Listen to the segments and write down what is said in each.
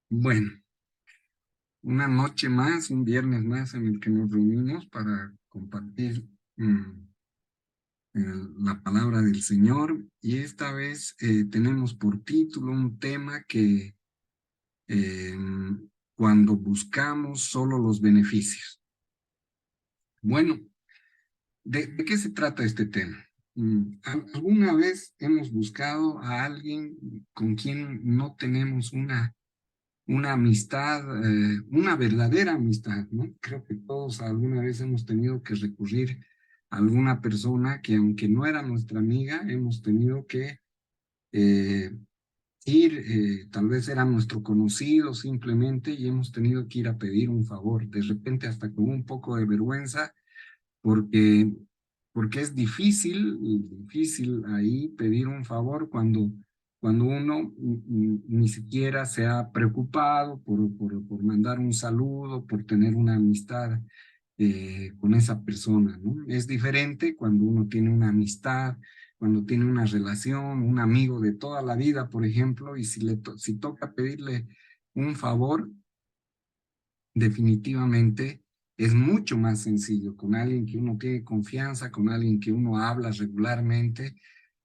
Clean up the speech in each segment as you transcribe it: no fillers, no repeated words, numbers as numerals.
Bueno, una noche más, un viernes más en el que nos reunimos para compartir la palabra del Señor, y esta vez tenemos por título un tema que eh, cuando buscamos solo los beneficios. Bueno, ¿de qué se trata este tema? ¿Alguna vez hemos buscado a alguien con quien no tenemos una amistad, una verdadera amistad, ¿no? Creo que todos alguna vez hemos tenido que recurrir a alguna persona que, aunque no era nuestra amiga, hemos tenido que eh, ir, tal vez era nuestro conocido simplemente, y hemos tenido que ir a pedir un favor, de repente hasta con un poco de vergüenza, porque, porque es difícil ahí pedir un favor cuando uno ni siquiera se ha preocupado por mandar un saludo, por tener una amistad con esa persona, ¿no? Es diferente cuando uno tiene una amistad, cuando tiene una relación, un amigo de toda la vida, por ejemplo, y si toca pedirle un favor, definitivamente es mucho más sencillo con alguien que uno tiene confianza, con alguien que uno habla regularmente,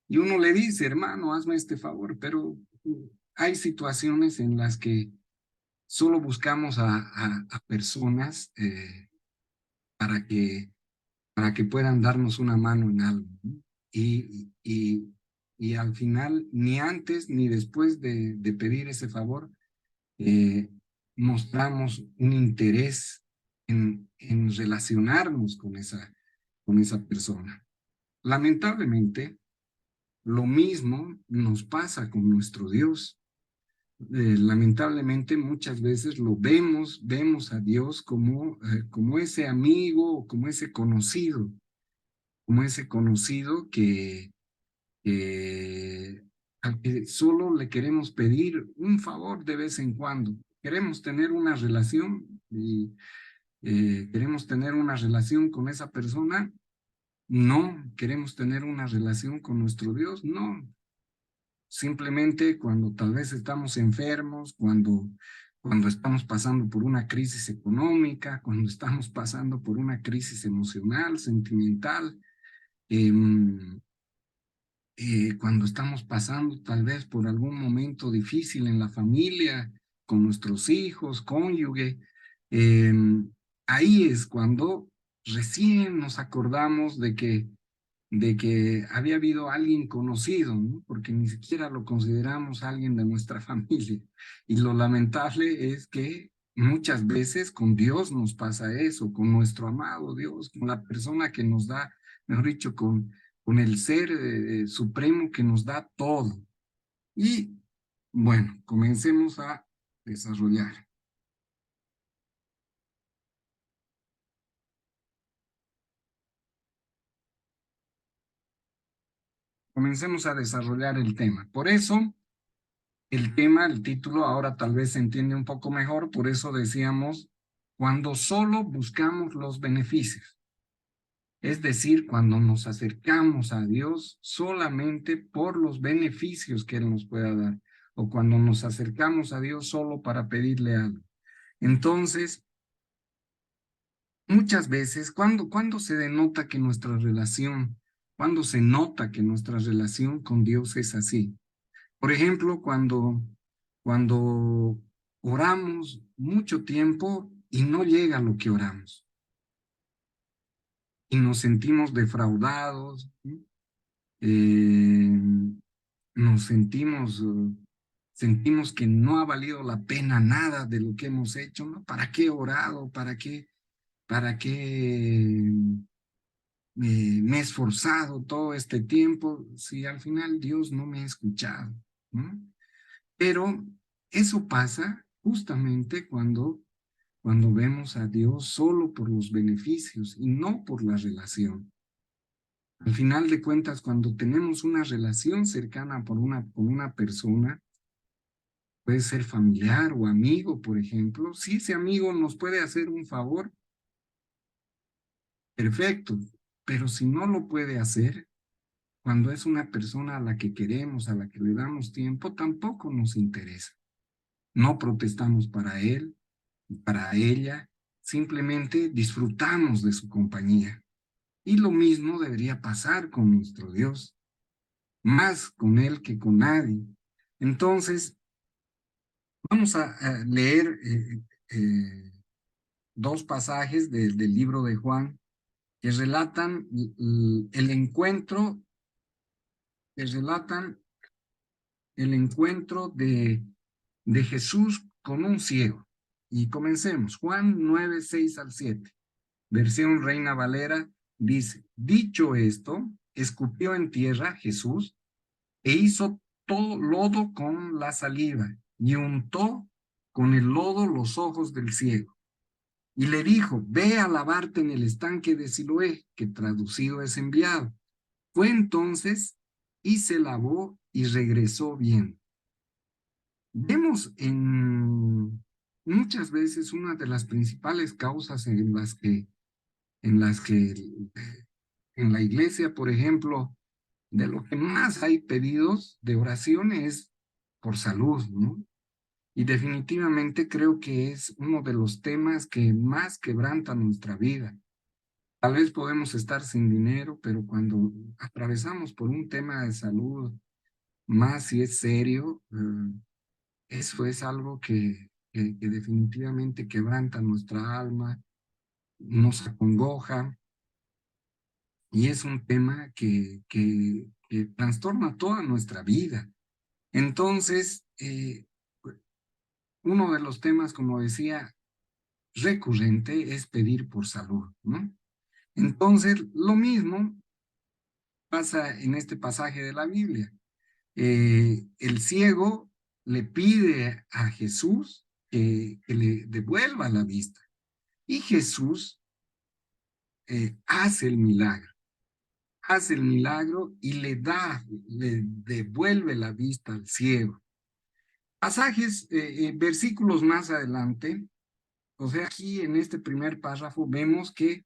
y uno le dice, hermano, hazme este favor, pero hay situaciones en las que solo buscamos a personas para que, para que puedan darnos una mano en algo, ¿no? Y al final, ni antes ni después de pedir ese favor, eh, mostramos un interés en relacionarnos con esa persona. Lamentablemente, lo mismo nos pasa con nuestro Dios. Lamentablemente, muchas veces vemos a Dios como ese amigo, como ese conocido al que solo le queremos pedir un favor de vez en cuando. Queremos tener una relación y queremos tener una relación con esa persona. No, queremos tener una relación con nuestro Dios. No, simplemente cuando tal vez estamos enfermos, cuando estamos pasando por una crisis económica, cuando estamos pasando por una crisis emocional, sentimental, eh, cuando estamos pasando tal vez por algún momento difícil en la familia, con nuestros hijos, cónyuge, eh, ahí es cuando recién nos acordamos de que había habido alguien conocido, ¿no? Porque ni siquiera lo consideramos alguien de nuestra familia. Y lo lamentable es que muchas veces con Dios nos pasa eso, con nuestro amado Dios, con la persona que nos da, mejor dicho, con el ser supremo que nos da todo. Y bueno, comencemos a desarrollar. Comencemos a desarrollar el tema. Por eso, el tema, el título, ahora tal vez se entiende un poco mejor, por eso decíamos, cuando solo buscamos los beneficios, es decir, cuando nos acercamos a Dios solamente por los beneficios que Él nos pueda dar, o cuando nos acercamos a Dios solo para pedirle algo. Entonces, muchas veces, cuando se denota que nuestra relación, cuando se nota que nuestra relación con Dios es así. Por ejemplo, cuando oramos mucho tiempo y no llega lo que oramos y nos sentimos defraudados, ¿sí? Nos sentimos que no ha valido la pena nada de lo que hemos hecho, ¿no? ¿Para qué he orado? ¿Para qué me he esforzado todo este tiempo si al final Dios no me ha escuchado, ¿no? Pero eso pasa justamente cuando vemos a Dios solo por los beneficios y no por la relación. Al final de cuentas, cuando tenemos una relación cercana con una persona, puede ser familiar o amigo, por ejemplo, si ese amigo nos puede hacer un favor, perfecto, pero si no lo puede hacer, cuando es una persona a la que queremos, a la que le damos tiempo, tampoco nos interesa. no protestamos para él, para ella, simplemente disfrutamos de su compañía. Y lo mismo debería pasar con nuestro Dios, más con él que con nadie. Entonces, vamos a leer dos pasajes del libro de Juan que relatan el encuentro, que relatan el encuentro de Jesús con un ciego. Y comencemos. Juan 9, 6 al 7. Versión Reina Valera dice, dicho esto, escupió en tierra Jesús e hizo todo lodo con la saliva y untó con el lodo los ojos del ciego. Y le dijo, ve a lavarte en el estanque de Siloé, que traducido es enviado. Fue entonces y se lavó y regresó bien. Vemos en muchas veces una de las principales causas en las que en la iglesia, por ejemplo, de lo que más hay pedidos de oración es por salud, ¿no? Y definitivamente creo que es uno de los temas que más quebrantan nuestra vida. Tal vez podemos estar sin dinero, pero cuando atravesamos por un tema de salud, más si es serio, eso es algo que definitivamente quebranta nuestra alma, nos acongoja, y es un tema que trastorna toda nuestra vida. Entonces, uno de los temas, como decía, recurrente es pedir por salud, ¿no? Entonces, lo mismo pasa en este pasaje de la Biblia. El ciego le pide a Jesús que le devuelva la vista, y Jesús hace el milagro y le devuelve la vista al ciego. Pasajes, versículos más adelante, o sea, aquí en este primer párrafo vemos que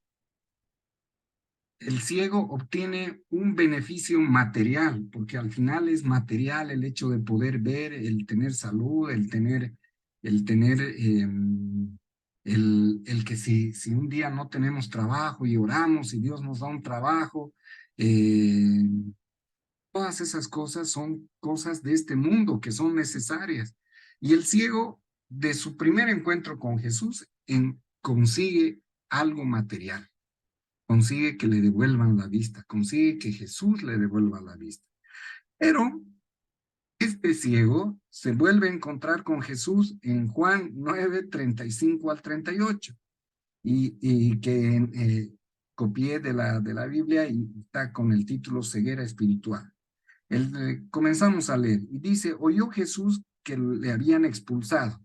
el ciego obtiene un beneficio material, porque al final es material el hecho de poder ver, el tener salud, el que si un día no tenemos trabajo y oramos y Dios nos da un trabajo, eh, todas esas cosas son cosas de este mundo que son necesarias. Y el ciego, de su primer encuentro con Jesús, consigue algo material, consigue que le devuelvan la vista, consigue que Jesús le devuelva la vista. Pero este ciego se vuelve a encontrar con Jesús en Juan 9, 35 al 38, y que copié de la Biblia y está con el título Ceguera Espiritual. Comenzamos a leer y dice, oyó Jesús que le habían expulsado.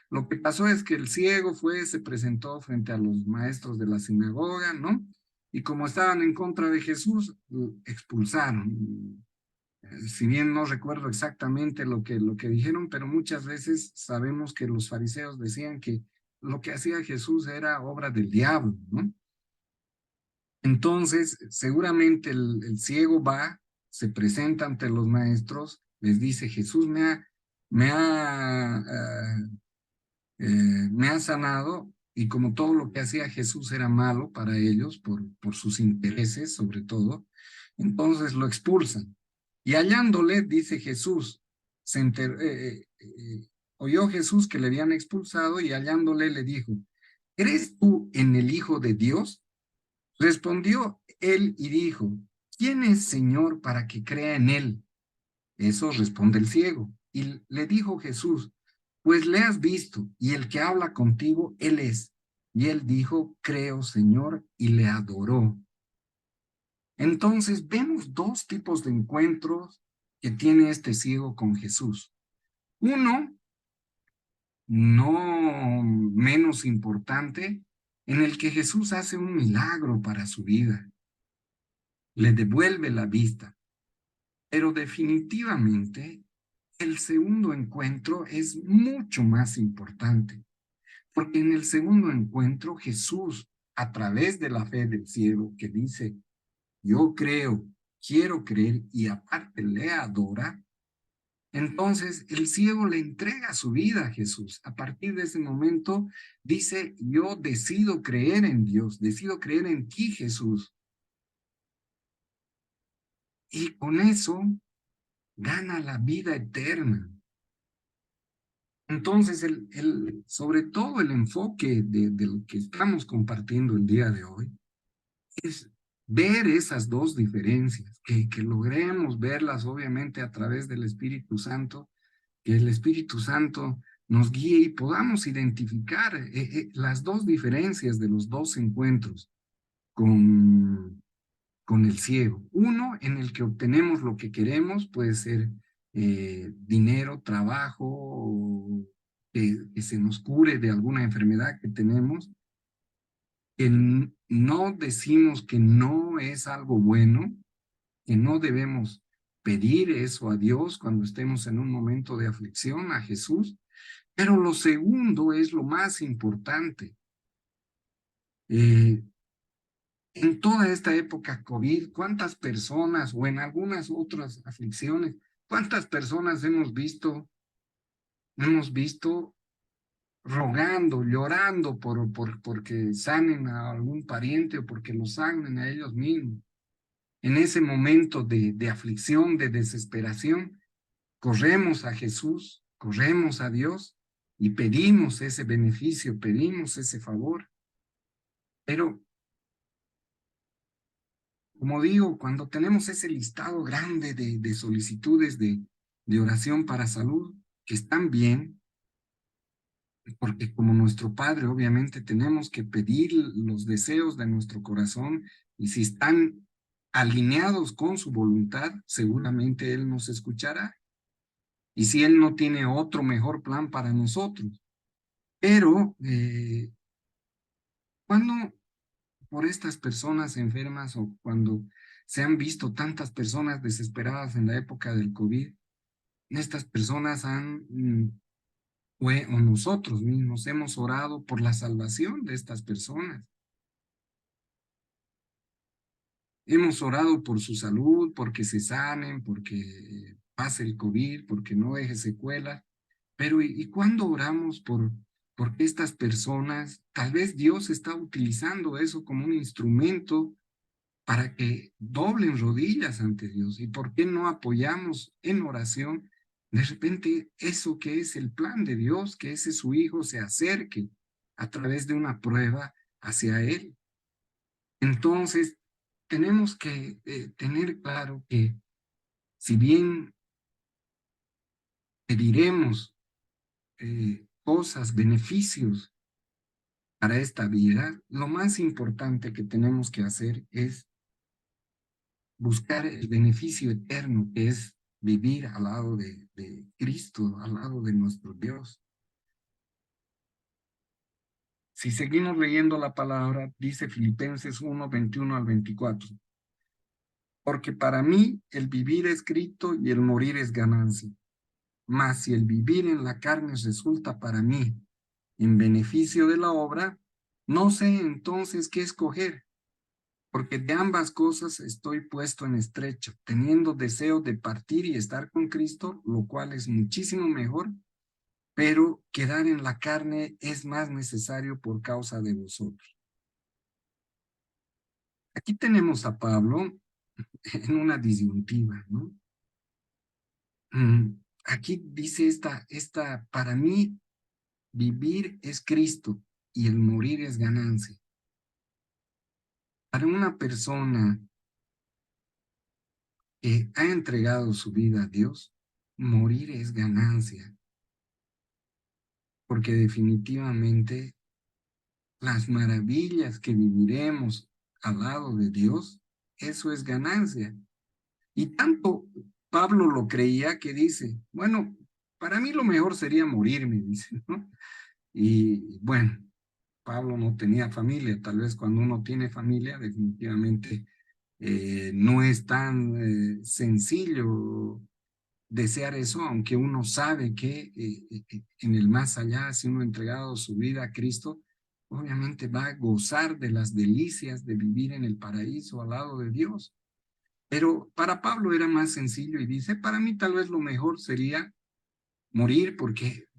Lo que pasó es que el ciego se presentó frente a los maestros de la sinagoga, ¿no? Y como estaban en contra de Jesús, expulsaron. Si bien no recuerdo exactamente lo que dijeron, pero muchas veces sabemos que los fariseos decían que lo que hacía Jesús era obra del diablo, ¿no? Entonces, seguramente el ciego va, se presenta ante los maestros, les dice, Jesús me ha, me ha sanado, y como todo lo que hacía Jesús era malo para ellos, por sus intereses sobre todo, entonces lo expulsan. Y hallándole, dice Jesús, oyó Jesús que le habían expulsado, y hallándole le dijo, ¿eres tú en el Hijo de Dios? Respondió él y dijo, ¿quién es Señor para que crea en él? Eso responde el ciego. Y le dijo Jesús, pues le has visto, y el que habla contigo, él es. Y él dijo, creo, Señor, y le adoró. Entonces vemos dos tipos de encuentros que tiene este ciego con Jesús. Uno, no menos importante, en el que Jesús hace un milagro para su vida, le devuelve la vista. Pero definitivamente el segundo encuentro es mucho más importante, porque en el segundo encuentro Jesús, a través de la fe del ciego, que dice, yo creo, quiero creer, y aparte le adora, Entonces el ciego le entrega su vida a Jesús. A partir de ese momento dice, yo decido creer en Dios, decido creer en ti, Jesús. Y con eso gana la vida eterna. Entonces, sobre todo el enfoque de lo que estamos compartiendo el día de hoy es ver esas dos diferencias, que logremos verlas obviamente a través del Espíritu Santo, que el Espíritu Santo nos guíe y podamos identificar las dos diferencias de los dos encuentros con, con el ciego. Uno en el que obtenemos lo que queremos, puede ser dinero, trabajo, que se nos cure de alguna enfermedad que tenemos, que no decimos que no es algo bueno, que no debemos pedir eso a Dios cuando estemos en un momento de aflicción, a Jesús. Pero lo segundo es lo más importante. En toda esta época COVID, ¿cuántas personas, o en algunas otras aflicciones, cuántas personas hemos visto rogando, llorando porque sanen a algún pariente o porque los sanen a ellos mismos? En ese momento de aflicción, de desesperación, corremos a Jesús, corremos a Dios y pedimos ese beneficio, pedimos ese favor. Pero como digo, cuando tenemos ese listado grande de solicitudes de oración para salud, que están bien, porque como nuestro Padre, obviamente tenemos que pedir los deseos de nuestro corazón, y si están alineados con su voluntad, seguramente Él nos escuchará. Y si Él no tiene otro mejor plan para nosotros. Pero cuando por estas personas enfermas, o cuando se han visto tantas personas desesperadas en la época del COVID, estas personas o nosotros mismos hemos orado por la salvación de estas personas. Hemos orado por su salud, porque se sanen, porque pase el COVID, porque no deje secuelas. Pero ¿y cuándo oramos por estas personas? Tal vez Dios está utilizando eso como un instrumento para que doblen rodillas ante Dios. ¿Y por qué no apoyamos en oración de repente eso que es el plan de Dios, que ese su Hijo se acerque a través de una prueba hacia Él? Entonces, tenemos que tener claro que si bien pediremos cosas, beneficios para esta vida, lo más importante que tenemos que hacer es buscar el beneficio eterno, que es vivir al lado de Cristo, al lado de nuestro Dios. Si seguimos leyendo la palabra, dice Filipenses 1, 21 al 24. Porque para mí el vivir es Cristo y el morir es ganancia. Mas si el vivir en la carne resulta para mí en beneficio de la obra, no sé entonces qué escoger, porque de ambas cosas estoy puesto en estrecho, teniendo deseo de partir y estar con Cristo, lo cual es muchísimo mejor, pero quedar en la carne es más necesario por causa de vosotros. Aquí tenemos a Pablo en una disyuntiva, ¿no? Aquí dice para mí vivir es Cristo y el morir es ganancia. Para una persona que ha entregado su vida a Dios, morir es ganancia, porque definitivamente las maravillas que viviremos al lado de Dios, eso es ganancia. Y tanto Pablo lo creía que dice, bueno, para mí lo mejor sería morirme, dice, ¿no? Y bueno, Pablo no tenía familia, tal vez cuando uno tiene familia, definitivamente no es tan sencillo desear eso, aunque uno sabe que en el más allá, si uno ha entregado su vida a Cristo, obviamente va a gozar de las delicias de vivir en el paraíso al lado de Dios. Pero para Pablo era más sencillo y dice, para mí tal vez lo mejor sería morir porque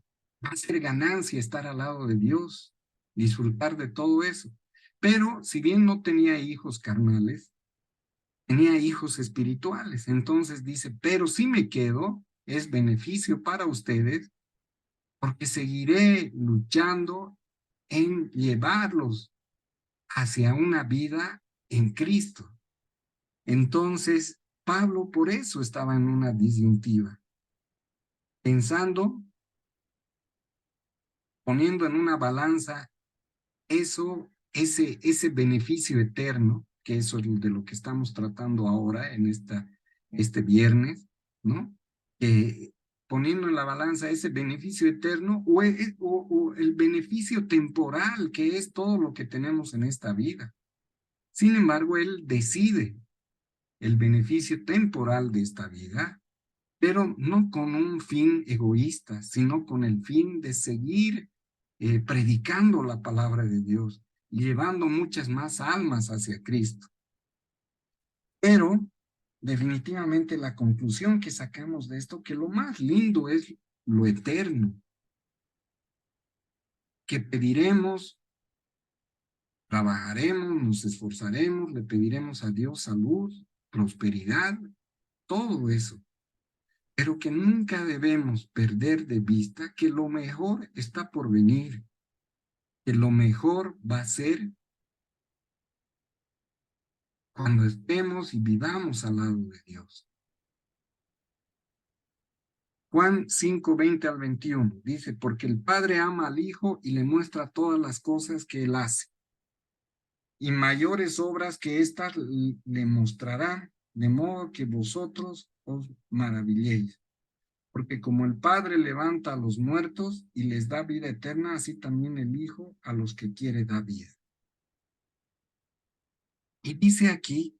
va a ser ganancia estar al lado de Dios, disfrutar de todo eso. Pero si bien no tenía hijos carnales, tenía hijos espirituales. Entonces dice, pero si me quedo, es beneficio para ustedes porque seguiré luchando en llevarlos hacia una vida en Cristo. Entonces, Pablo por eso estaba en una disyuntiva, pensando, poniendo en una balanza ese beneficio eterno, que eso es de lo que estamos tratando ahora en este viernes, ¿no? Poniendo en la balanza ese beneficio eterno o el beneficio temporal, que es todo lo que tenemos en esta vida. Sin embargo, él decide el beneficio temporal de esta vida, pero no con un fin egoísta, sino con el fin de seguir predicando la palabra de Dios, llevando muchas más almas hacia Cristo. Pero definitivamente la conclusión que sacamos de esto, que lo más lindo es lo eterno, que pediremos, trabajaremos, nos esforzaremos, le pediremos a Dios salud, prosperidad, todo eso, pero que nunca debemos perder de vista que lo mejor está por venir, que lo mejor va a ser cuando estemos y vivamos al lado de Dios. Juan 5:20 al 21 dice, porque el Padre ama al Hijo y le muestra todas las cosas que Él hace, y mayores obras que éstas le mostrará, de modo que vosotros os maravilléis. Porque como el Padre levanta a los muertos y les da vida eterna, así también el Hijo a los que quiere da vida. Y dice aquí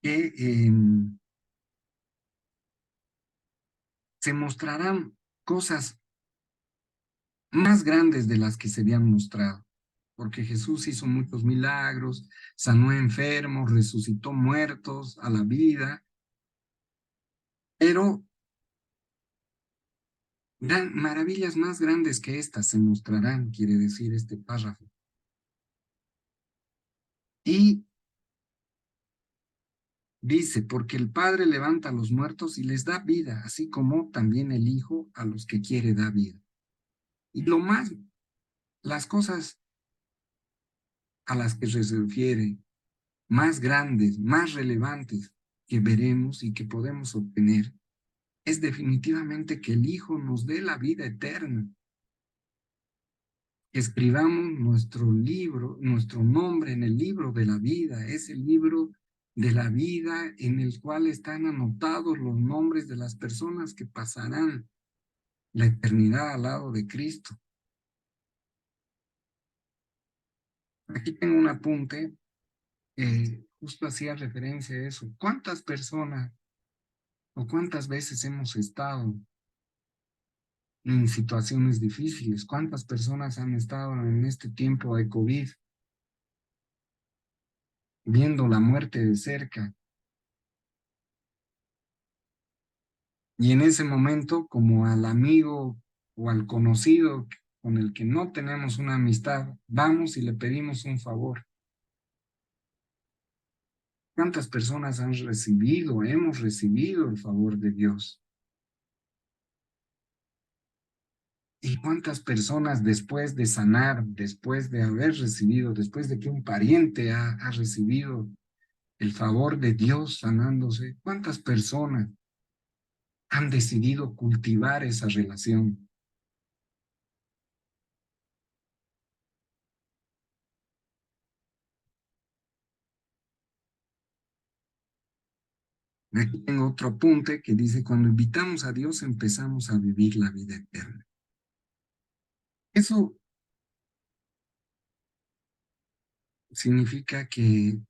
que se mostrarán cosas más grandes de las que se habían mostrado, porque Jesús hizo muchos milagros, sanó enfermos, resucitó muertos a la vida, pero maravillas más grandes que estas se mostrarán, quiere decir este párrafo. Y dice, porque el Padre levanta a los muertos y les da vida, así como también el Hijo a los que quiere da vida. Y las cosas a las que se refiere, más grandes, más relevantes que veremos y que podemos obtener, es definitivamente que el Hijo nos dé la vida eterna. Que escribamos nuestro libro, nuestro nombre en el libro de la vida, es el libro de la vida en el cual están anotados los nombres de las personas que pasarán la eternidad al lado de Cristo. Aquí tengo un apunte, justo hacía referencia a eso. ¿Cuántas personas o cuántas veces hemos estado en situaciones difíciles? ¿Cuántas personas han estado en este tiempo de COVID viendo la muerte de cerca? Y en ese momento, como al amigo o al conocido con el que no tenemos una amistad, vamos y le pedimos un favor. ¿Cuántas personas han recibido, hemos recibido el favor de Dios? ¿Y cuántas personas después de sanar, después de haber recibido, después de que un pariente ha recibido el favor de Dios sanándose, cuántas personas han decidido cultivar esa relación? Aquí tengo otro apunte que dice, cuando invitamos a Dios empezamos a vivir la vida eterna. Eso significa que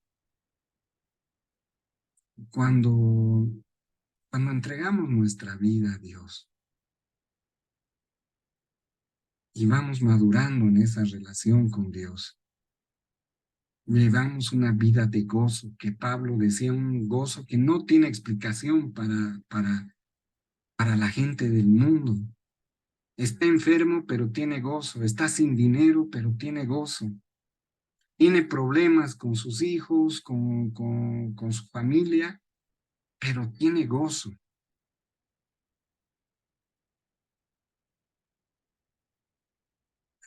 cuando, cuando entregamos nuestra vida a Dios y vamos madurando en esa relación con Dios, llevamos una vida de gozo, que Pablo decía, un gozo que no tiene explicación para la gente del mundo. Está enfermo, pero tiene gozo. Está sin dinero, pero tiene gozo. Tiene problemas con sus hijos, con su familia, pero tiene gozo.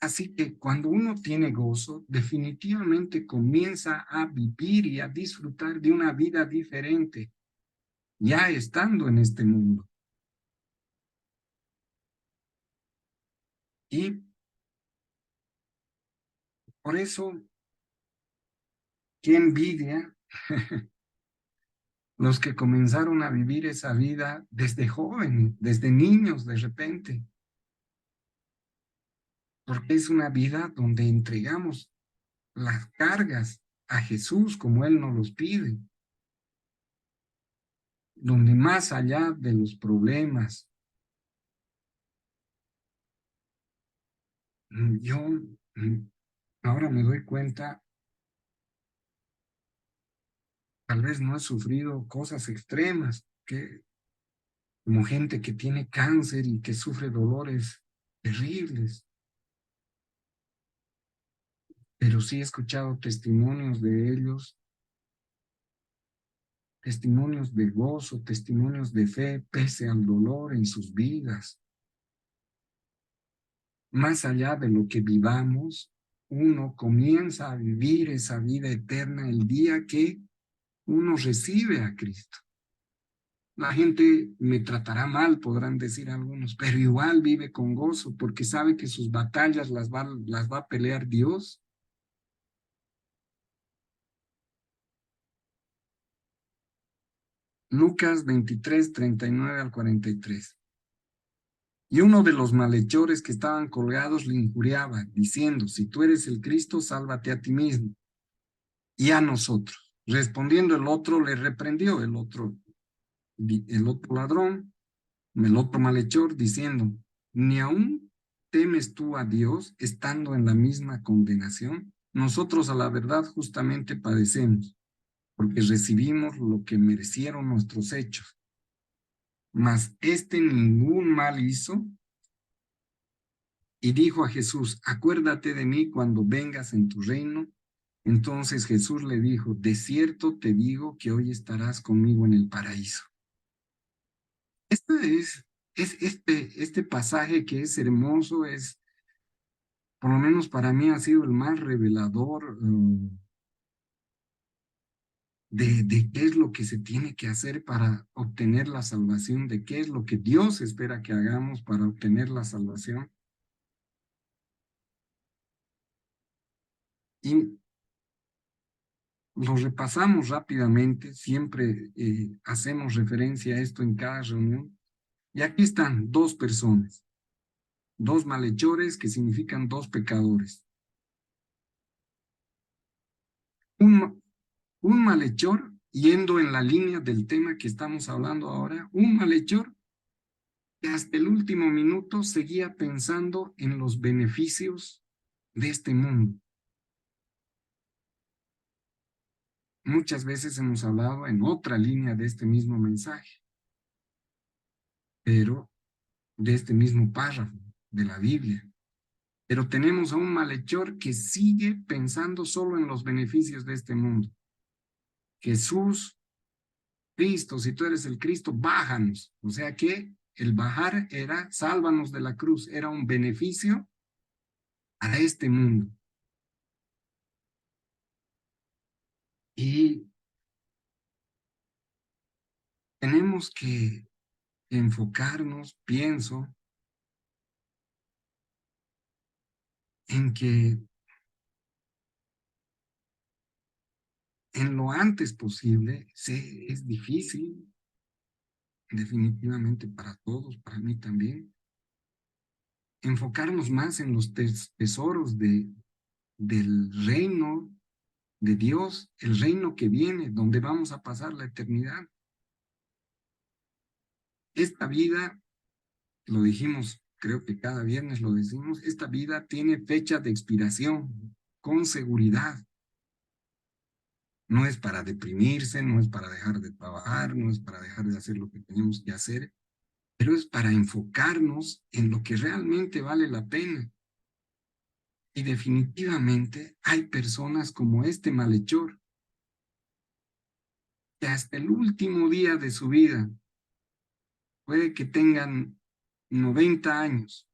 Así que cuando uno tiene gozo, definitivamente comienza a vivir y a disfrutar de una vida diferente, ya estando en este mundo. Y por eso, qué envidia los que comenzaron a vivir esa vida desde joven, desde niños de repente, porque es una vida donde entregamos las cargas a Jesús como Él nos los pide, donde más allá de los problemas, yo ahora me doy cuenta, tal vez no he sufrido cosas extremas, que como gente que tiene cáncer y que sufre dolores terribles, pero sí he escuchado testimonios de ellos, testimonios de gozo, testimonios de fe, pese al dolor en sus vidas. Más allá de lo que vivamos, uno comienza a vivir esa vida eterna el día que uno recibe a Cristo. La gente me tratará mal, podrán decir algunos, pero igual vive con gozo porque sabe que sus batallas las va a pelear Dios. Lucas 23, 39 al 43. Y uno de los malhechores que estaban colgados le injuriaba, diciendo, si tú eres el Cristo, sálvate a ti mismo y a nosotros. Respondiendo el otro, le reprendió el otro ladrón, el otro malhechor, diciendo, ¿ni aún temes tú a Dios estando en la misma condenación? Nosotros a la verdad justamente padecemos, porque recibimos lo que merecieron nuestros hechos. Mas este ningún mal hizo, y dijo a Jesús, acuérdate de mí cuando vengas en tu reino. Entonces Jesús le dijo, de cierto te digo que hoy estarás conmigo en el paraíso. Este este pasaje que es hermoso, por lo menos para mí ha sido el más revelador de qué es lo que se tiene que hacer para obtener la salvación, de qué es lo que Dios espera que hagamos para obtener la salvación. Y lo repasamos rápidamente, siempre hacemos referencia a esto en cada reunión. Y aquí están dos personas, dos malhechores que significan dos pecadores. Un, un malhechor, yendo en la línea del tema que estamos hablando ahora, un malhechor que hasta el último minuto seguía pensando en los beneficios de este mundo. Muchas veces hemos hablado en otra línea de este mismo mensaje, pero de este mismo párrafo de la Biblia. Pero tenemos a un malhechor que sigue pensando solo en los beneficios de este mundo. Jesús, Cristo, si tú eres el Cristo, bájanos. O sea que el bajar era, sálvanos de la cruz, era un beneficio a este mundo. Y tenemos que enfocarnos, pienso, en que en lo antes posible, es difícil, definitivamente para todos, para mí también, enfocarnos más en los tesoros del reino de Dios, el reino que viene, donde vamos a pasar la eternidad. Esta vida, lo dijimos, creo que cada viernes lo decimos, esta vida tiene fecha de expiración, con seguridad. No es para deprimirse, no es para dejar de trabajar, no es para dejar de hacer lo que tenemos que hacer, pero es para enfocarnos en lo que realmente vale la pena. Y definitivamente hay personas como este malhechor que hasta el último día de su vida, puede que tengan 90 años,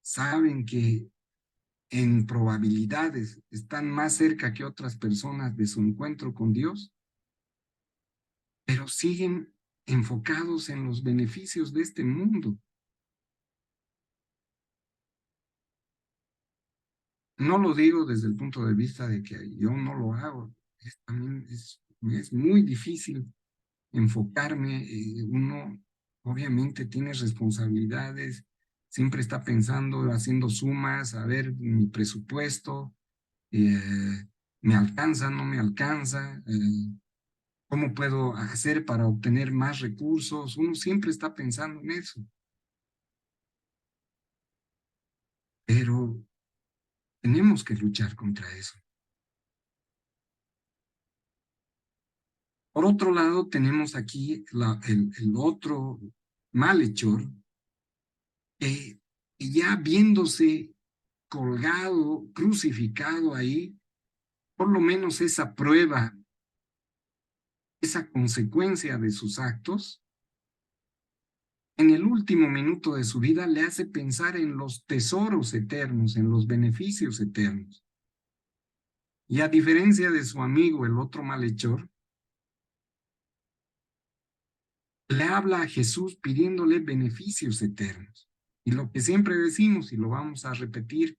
saben que en probabilidades están más cerca que otras personas de su encuentro con Dios, pero siguen enfocados en los beneficios de este mundo. No lo digo desde el punto de vista de que yo no lo hago, también es muy difícil enfocarme. Uno obviamente tiene responsabilidades, siempre está pensando, haciendo sumas, a ver mi presupuesto, me alcanza, no me alcanza, cómo puedo hacer para obtener más recursos. Uno siempre está pensando en eso, pero tenemos que luchar contra eso. Por otro lado, tenemos aquí el otro malhechor que ya viéndose colgado, crucificado ahí, por lo menos esa prueba, esa consecuencia de sus actos, en el último minuto de su vida le hace pensar en los tesoros eternos, en los beneficios eternos. Y a diferencia de su amigo, el otro malhechor, le habla a Jesús pidiéndole beneficios eternos. Y lo que siempre decimos, y lo vamos a repetir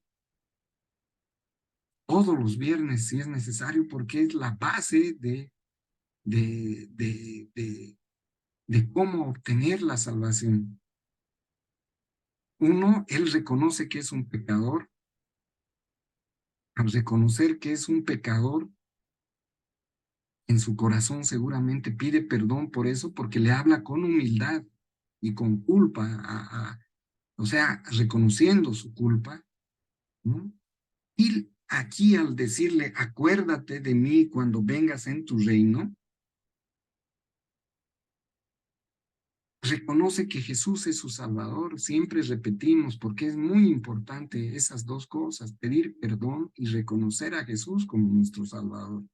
todos los viernes si es necesario, porque es la base de, de, de, de cómo obtener la salvación. Uno, él reconoce que es un pecador. Al reconocer que es un pecador, en su corazón seguramente pide perdón por eso, porque le habla con humildad y con culpa, o sea, reconociendo su culpa, ¿no? Y aquí al decirle, acuérdate de mí cuando vengas en tu reino, reconoce que Jesús es su Salvador. Siempre repetimos, porque es muy importante esas dos cosas, pedir perdón y reconocer a Jesús como nuestro Salvador.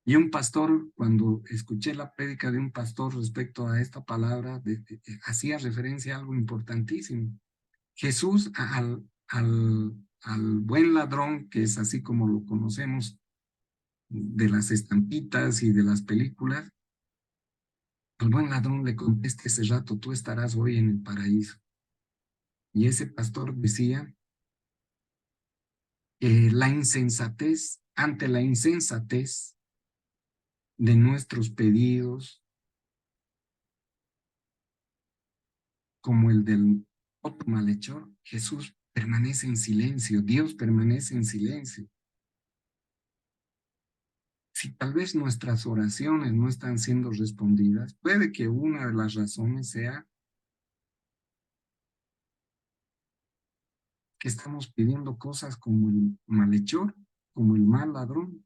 Y un pastor, cuando escuché la prédica de un pastor respecto a esta palabra, hacía referencia a algo importantísimo. Jesús al buen ladrón, que es así como lo conocemos de las estampitas y de las películas, al buen ladrón le contesta ese rato, tú estarás hoy en el paraíso. Y ese pastor decía que ante la insensatez de nuestros pedidos, como el del otro malhechor, Jesús permanece en silencio, Dios permanece en silencio. Si tal vez nuestras oraciones no están siendo respondidas, puede que una de las razones sea que estamos pidiendo cosas como el malhechor, como el mal ladrón.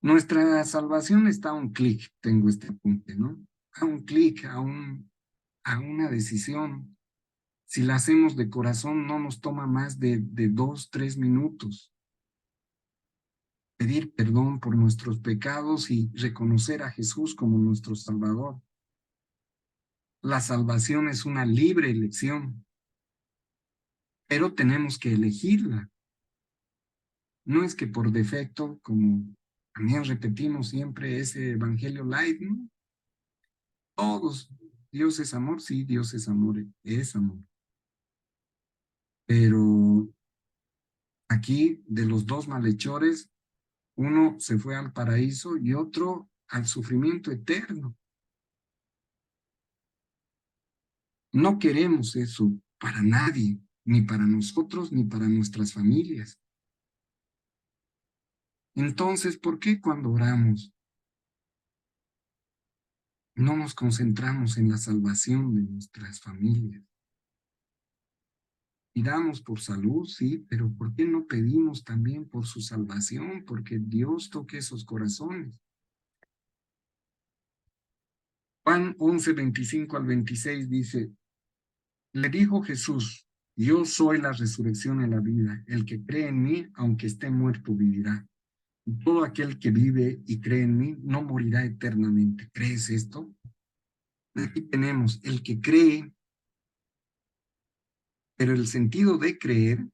Nuestra salvación está a un clic, tengo este apunte, ¿no? A un clic, a una decisión. Si la hacemos de corazón, no nos toma más de 2, 3 minutos. Pedir perdón por nuestros pecados y reconocer a Jesús como nuestro Salvador. La salvación es una libre elección, pero tenemos que elegirla. No es que por defecto, como también repetimos siempre ese evangelio light, ¿no? Todos, Dios es amor, sí, Dios es amor. Pero aquí de los dos malhechores, uno se fue al paraíso y otro al sufrimiento eterno. No queremos eso para nadie, ni para nosotros, ni para nuestras familias. Entonces, ¿por qué cuando oramos no nos concentramos en la salvación de nuestras familias? Pidamos por salud, sí, pero ¿por qué no pedimos también por su salvación? Porque Dios toque esos corazones. Juan 11, 25 al 26 dice, le dijo Jesús, yo soy la resurrección y la vida. El que cree en mí, aunque esté muerto, vivirá. Y todo aquel que vive y cree en mí, no morirá eternamente. ¿Crees esto? Aquí tenemos el que cree, pero el sentido de creer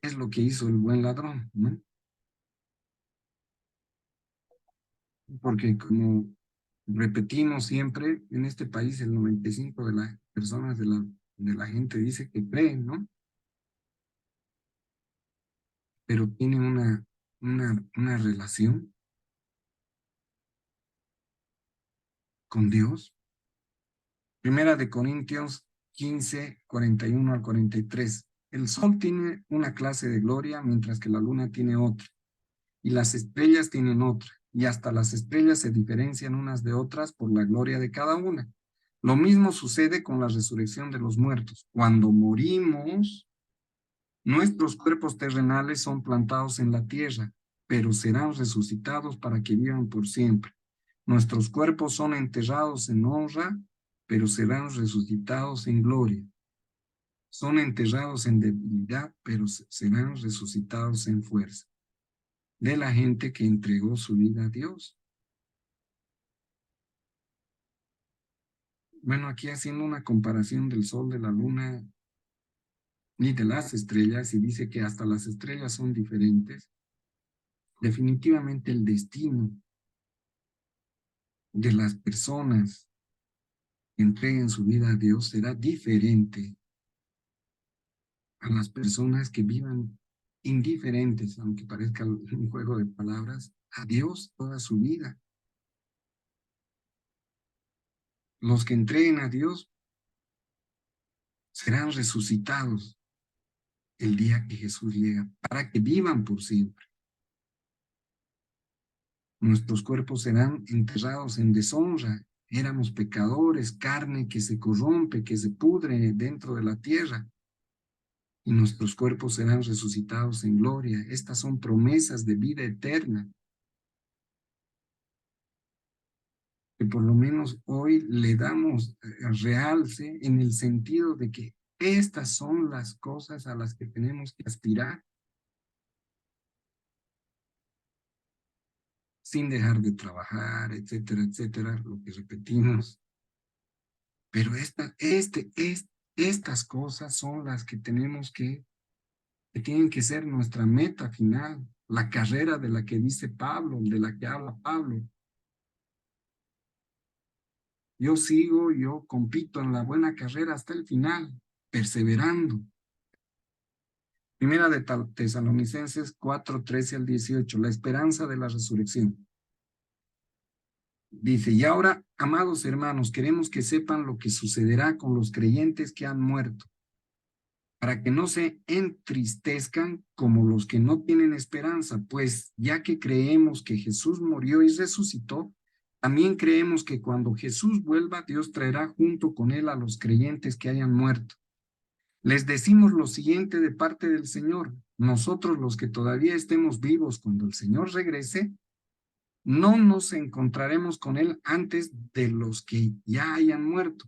es lo que hizo el buen ladrón, ¿no? Porque como repetimos siempre, en este país el 95% de las personas de la gente dice que creen, ¿no? Pero tiene una relación con Dios. Primera de Corintios 15, 41 al 43. El sol tiene una clase de gloria, mientras que la luna tiene otra, y las estrellas tienen otra, y hasta las estrellas se diferencian unas de otras por la gloria de cada una. Lo mismo sucede con la resurrección de los muertos. Cuando morimos, nuestros cuerpos terrenales son plantados en la tierra, pero serán resucitados para que vivan por siempre. Nuestros cuerpos son enterrados en honra, pero serán resucitados en gloria. Son enterrados en debilidad, pero serán resucitados en fuerza. De la gente que entregó su vida a Dios. Bueno, aquí haciendo una comparación del sol, de la luna y de las estrellas, y dice que hasta las estrellas son diferentes. Definitivamente el destino de las personas que entreguen su vida a Dios será diferente a las personas que vivan indiferentes, aunque parezca un juego de palabras, a Dios toda su vida. Los que entreguen a Dios serán resucitados el día que Jesús llega, para que vivan por siempre. Nuestros cuerpos serán enterrados en deshonra. Éramos pecadores, carne que se corrompe, que se pudre dentro de la tierra. Y nuestros cuerpos serán resucitados en gloria. Estas son promesas de vida eterna, que por lo menos hoy le damos realce en el sentido de que estas son las cosas a las que tenemos que aspirar sin dejar de trabajar, etcétera, etcétera, lo que repetimos. Pero estas cosas son las que tenemos que tienen que ser nuestra meta final, la carrera de la que dice Pablo, de la que habla Pablo. Yo compito en la buena carrera hasta el final, perseverando. Primera de Tesalonicenses 4, 13 al 18, la esperanza de la resurrección. Dice, y ahora, amados hermanos, queremos que sepan lo que sucederá con los creyentes que han muerto, para que no se entristezcan como los que no tienen esperanza, pues ya que creemos que Jesús murió y resucitó, también creemos que cuando Jesús vuelva, Dios traerá junto con él a los creyentes que hayan muerto. Les decimos lo siguiente de parte del Señor. Nosotros los que todavía estemos vivos cuando el Señor regrese, no nos encontraremos con Él antes de los que ya hayan muerto,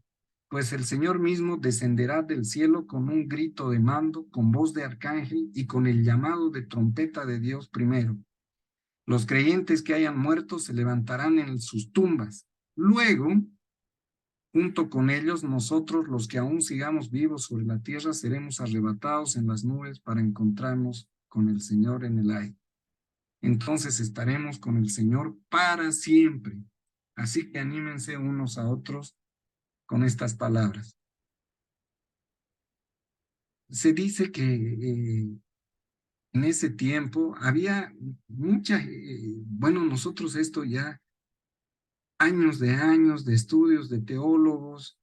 pues el Señor mismo descenderá del cielo con un grito de mando, con voz de arcángel y con el llamado de trompeta de Dios primero. Los creyentes que hayan muerto se levantarán en sus tumbas. Luego, junto con ellos, nosotros, los que aún sigamos vivos sobre la tierra, seremos arrebatados en las nubes para encontrarnos con el Señor en el aire. Entonces estaremos con el Señor para siempre. Así que anímense unos a otros con estas palabras. Se dice que en ese tiempo había mucha, bueno, nosotros esto ya, años de estudios de teólogos,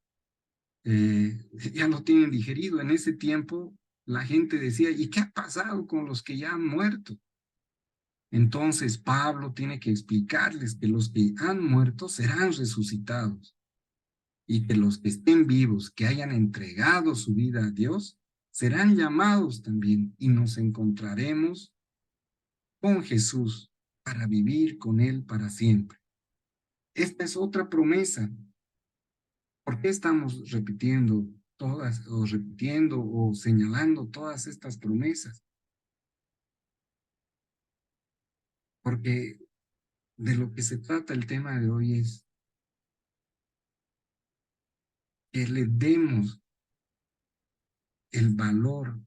ya lo tienen digerido. En ese tiempo la gente decía, ¿y qué ha pasado con los que ya han muerto? Entonces Pablo tiene que explicarles que los que han muerto serán resucitados. y que los que estén vivos, que hayan entregado su vida a Dios, serán llamados también y nos encontraremos con Jesús para vivir con Él para siempre. Esta es otra promesa. ¿Por qué estamos repitiendo todas, o repitiendo o señalando todas estas promesas? Porque de lo que se trata el tema de hoy es que le demos el valor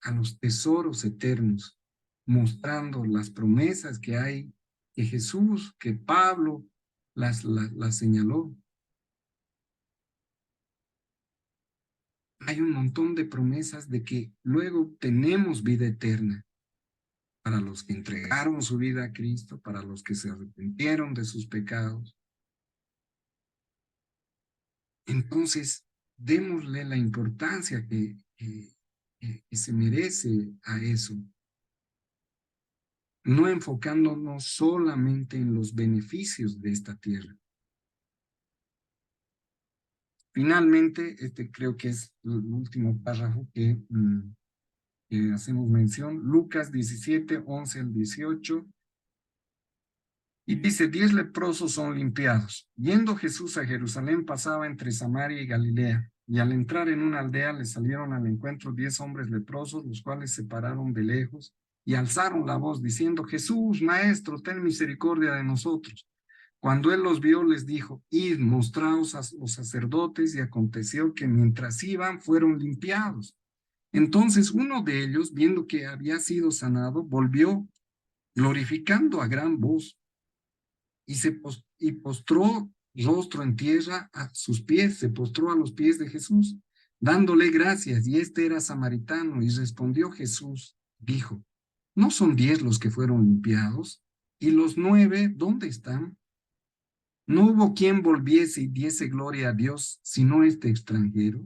a los tesoros eternos, mostrando las promesas que hay, que Jesús, que Pablo las señaló. Hay un montón de promesas de que luego tenemos vida eterna para los que entregaron su vida a Cristo, para los que se arrepintieron de sus pecados. Entonces, démosle la importancia que se merece a eso, no enfocándonos solamente en los beneficios de esta tierra. Finalmente, este creo que es el último párrafo que hacemos mención, Lucas 17, 11 al 18, y dice, 10 leprosos son limpiados. Yendo Jesús a Jerusalén, pasaba entre Samaria y Galilea, y al entrar en una aldea le salieron al encuentro 10 hombres leprosos, los cuales se pararon de lejos y alzaron la voz diciendo, Jesús, Maestro, ten misericordia de nosotros. Cuando él los vio, les dijo, id, mostraos a los sacerdotes, y aconteció que mientras iban, fueron limpiados. Entonces uno de ellos, viendo que había sido sanado, volvió glorificando a gran voz y postró rostro en tierra a sus pies, se postró a los pies de Jesús, dándole gracias, y este era samaritano, y respondió Jesús, dijo, ¿no son 10 los que fueron limpiados? ¿Y los 9 dónde están? No hubo quien volviese y diese gloria a Dios, sino este extranjero.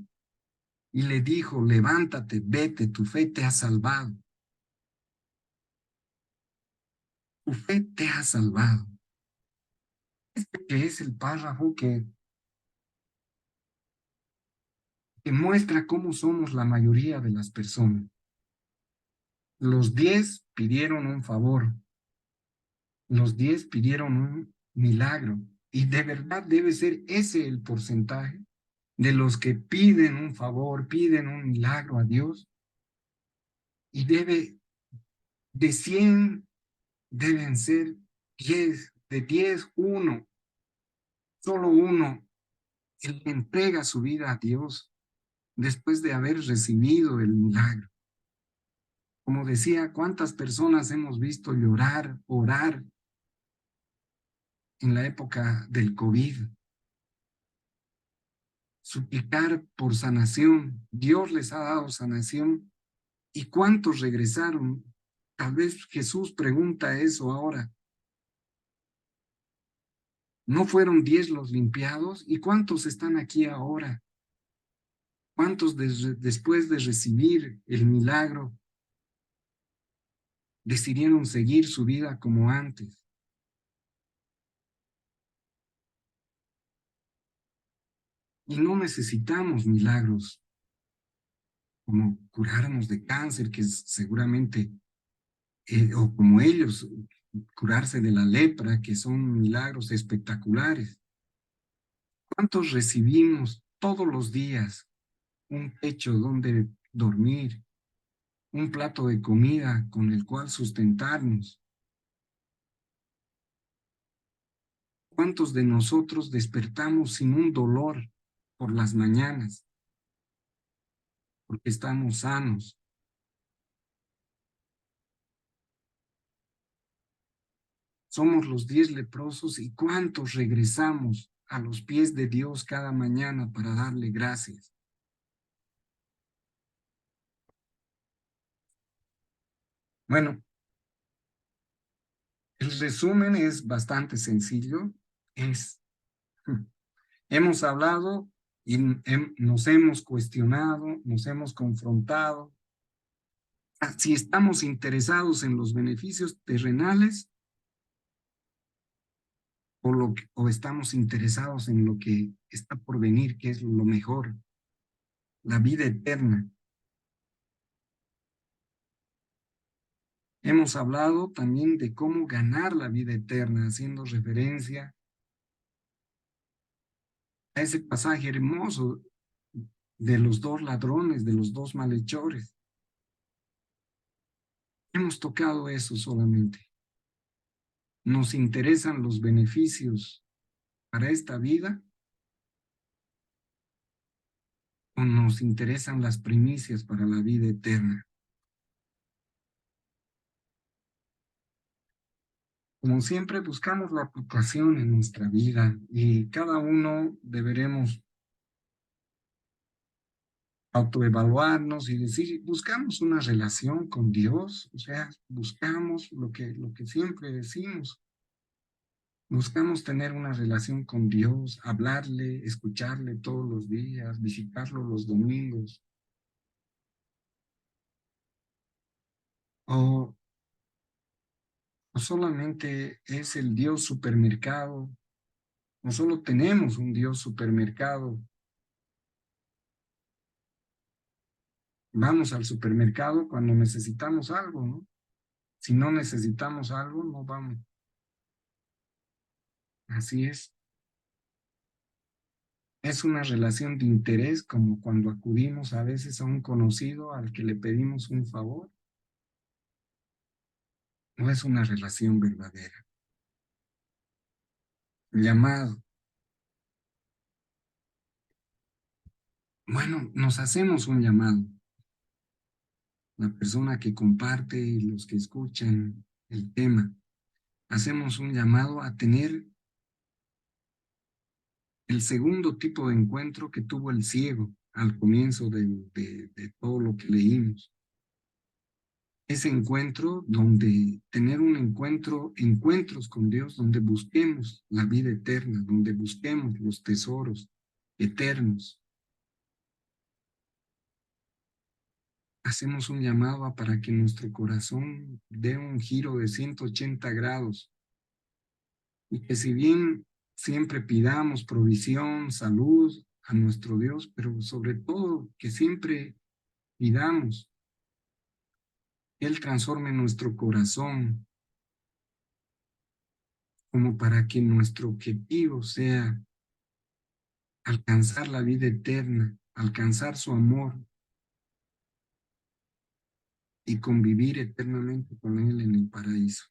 Y le dijo, levántate, vete, tu fe te ha salvado. Tu fe te ha salvado. Este que es el párrafo que muestra cómo somos la mayoría de las personas. Los 10 pidieron un favor. Los 10 pidieron un milagro. Y de verdad debe ser ese el porcentaje de los que piden un favor, piden un milagro a Dios. Y de 100 deben ser 10, de 10, uno, solo uno, el que entrega su vida a Dios después de haber recibido el milagro. Como decía, ¿cuántas personas hemos visto llorar, orar en la época del COVID? Suplicar por sanación. Dios les ha dado sanación. ¿Y cuántos regresaron? Tal vez Jesús pregunta eso ahora. ¿No fueron 10 los limpiados? ¿Y cuántos están aquí ahora? ¿Cuántos después de recibir el milagro decidieron seguir su vida como antes? Y no necesitamos milagros como curarnos de cáncer, que seguramente, o como ellos, curarse de la lepra, que son milagros espectaculares. ¿Cuántos recibimos todos los días un techo donde dormir, un plato de comida con el cual sustentarnos? ¿Cuántos de nosotros despertamos sin un dolor por las mañanas porque estamos sanos? Somos los 10 leprosos, y ¿cuántos regresamos a los pies de Dios cada mañana para darle gracias? Bueno, el resumen es bastante sencillo. Hemos hablado y nos hemos cuestionado, nos hemos confrontado. Si estamos interesados en los beneficios terrenales, o estamos interesados en lo que está por venir, que es lo mejor, la vida eterna. Hemos hablado también de cómo ganar la vida eterna, haciendo referencia a ese pasaje hermoso de los dos ladrones, de los dos malhechores. Hemos tocado eso solamente. ¿Nos interesan los beneficios para esta vida o nos interesan las primicias para la vida eterna? Como siempre, buscamos la aplicación en nuestra vida y cada uno deberemos autoevaluarnos y decir, buscamos una relación con Dios, o sea, buscamos lo que siempre decimos, buscamos tener una relación con Dios, hablarle, escucharle todos los días, visitarlo los domingos, o, o solamente es el Dios supermercado, o solo tenemos un Dios supermercado. Vamos al supermercado cuando necesitamos algo, ¿no? Si no necesitamos algo, no vamos. Así es. Es una relación de interés como cuando acudimos a veces a un conocido al que le pedimos un favor. No es una relación verdadera. Llamado. Bueno, nos hacemos un llamado. La persona que comparte y los que escuchan el tema. Hacemos un llamado a tener el segundo tipo de encuentro que tuvo el ciego al comienzo de todo lo que leímos. Ese encuentro donde tener un encuentro, encuentros con Dios, donde busquemos la vida eterna, donde busquemos los tesoros eternos. Hacemos un llamado para que nuestro corazón dé un giro de 180 grados y que si bien siempre pidamos provisión, salud a nuestro Dios, pero sobre todo que siempre pidamos que Él transforme nuestro corazón como para que nuestro objetivo sea alcanzar la vida eterna, alcanzar su amor y convivir eternamente con Él en el paraíso.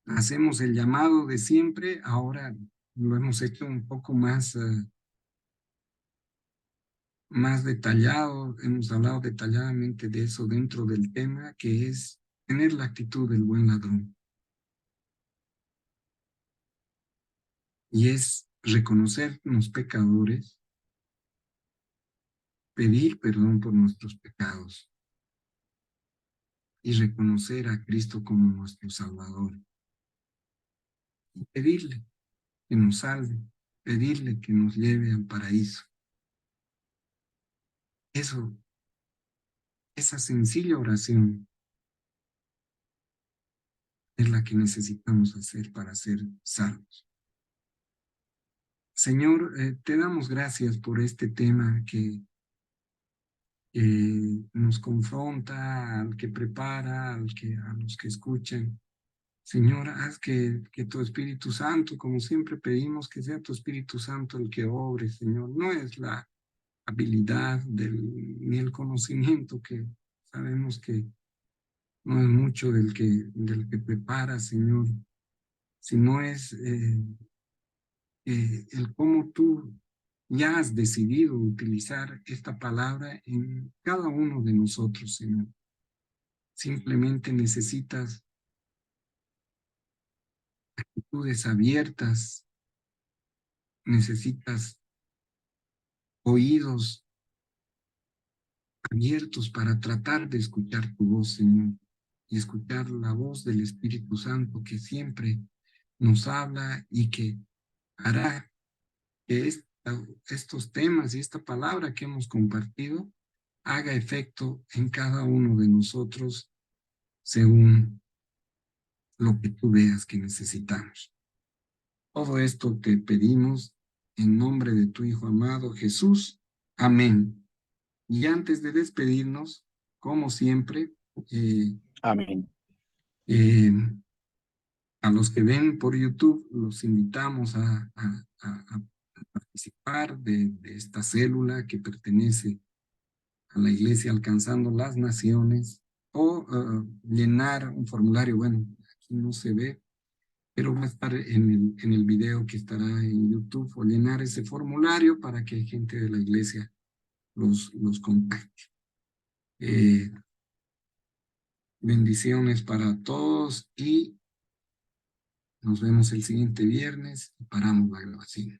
Hacemos el llamado de siempre, ahora lo hemos hecho un poco más detallado, hemos hablado detalladamente de eso dentro del tema, que es tener la actitud del buen ladrón. Y es reconocernos pecadores, pedir perdón por nuestros pecados y reconocer a Cristo como nuestro Salvador. Y pedirle que nos salve, pedirle que nos lleve al paraíso. Eso, esa sencilla oración es la que necesitamos hacer para ser salvos. Señor, te damos gracias por este tema que nos confronta, al que prepara, a los que escuchan. Señor, haz que tu Espíritu Santo, como siempre pedimos, que sea tu Espíritu Santo el que obre, Señor. No es la habilidad ni el conocimiento que sabemos que no es mucho del que prepara, Señor, sino es el cómo tú ya has decidido utilizar esta palabra en cada uno de nosotros, Señor. Simplemente necesitas actitudes abiertas, necesitas oídos abiertos para tratar de escuchar tu voz, Señor, y escuchar la voz del Espíritu Santo que siempre nos habla y que hará que estos temas y esta palabra que hemos compartido haga efecto en cada uno de nosotros según lo que tú veas que necesitamos. Todo esto te pedimos en nombre de tu Hijo amado Jesús. Amén. Y antes de despedirnos, como siempre, eh, Amén. eh, a los que ven por YouTube, los invitamos a participar de esta célula que pertenece a la Iglesia Alcanzando las Naciones, o llenar un formulario. Bueno, aquí no se ve, pero va a estar en el video que estará en YouTube, o llenar ese formulario para que gente de la iglesia los contacte. Bendiciones para todos y nos vemos el siguiente viernes y paramos la grabación.